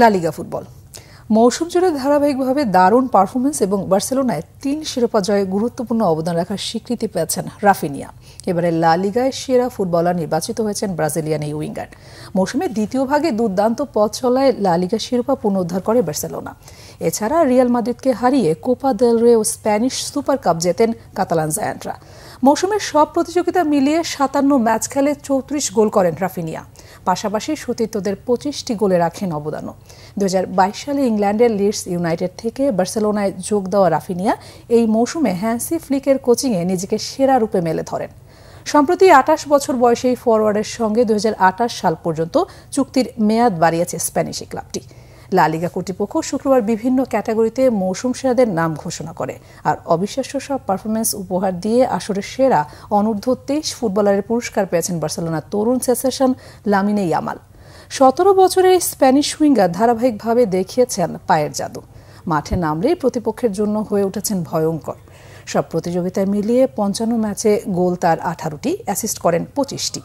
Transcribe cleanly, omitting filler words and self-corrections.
লা লিগা ফুটবল মৌসুম জুড়ে ধারাবাহিকভাবে দারুণ পারফরমেন্স এবং বার্সেলোনায় ৩ শিরোপা জয়ে গুরুত্বপূর্ণ অবদান রাখার স্বীকৃতি পেয়েছেন রাফিনিয়া। এবারে লা লিগায় সেরা ফুটবলার নির্বাচিত হয়েছেন ব্রাজিলিয়ান এই উইঙ্গার। মৌসুমের দ্বিতীয় ভাগে দুর্দান্ত পথ চলায় লা লিগা শিরোপা পুনরুদ্ধার করে বার্সেলোনা। এছাড়া রিয়াল মাদ্রিদকে হারিয়ে কোপা দেল রে ও স্প্যানিশ সুপার কাপ জেতেন কাতালান জায়ান্টরা। মৌসুমের সব প্রতিযোগিতা মিলিয়ে ৫৭ ম্যাচ খেলে ৩৪ গোল করেন রাফিনিয়া। পাশাপাশি সতীর্থদের ২৫টি গোলে রাখেন অবদানও। ২০২২ সালে ইংল্যান্ডের লিডস ইউনাইটেড থেকে বার্সেলোনায় যোগ দেওয়া রাফিনিয়া এই মৌসুমে হ্যান্সি ফ্লিকের কোচিংয়ে নিজেকে সেরা রূপে মেলে ধরেন। সম্প্রতি ২৮ বছর বয়সী এই ফরওয়ার্ডের সঙ্গে ২০২৮ সাল পর্যন্ত চুক্তির মেয়াদ বাড়িয়েছে স্প্যানিশ ক্লাবটি। লা লিগা কর্তৃপক্ষ শুক্রবার বিভিন্ন ক্যাটাগরিতে মৌসুম সেরাদের নাম ঘোষণা করে। আর অবিশ্বাস্য সব পারফরমেন্স উপহার দিয়ে আসরের সেরা অনূর্ধ্ব ২৩ ফুটবলারের পুরস্কার পেয়েছেন বার্সেলোনার তরুণ সেনসেশন লামিনে ইয়ামাল। ১৭ বছরের স্প্যানিশ উইঙ্গার ধারাবাহিকভাবে দেখিয়েছেন পায়ের জাদু। মাঠে নামলেই প্রতিপক্ষের জন্য হয়ে উঠেছেন ভয়ঙ্কর। সব প্রতিযোগিতায় মিলিয়ে ৫৫ ম্যাচে গোল তার ১৮টি, অ্যাসিস্ট করেন ২৫টি।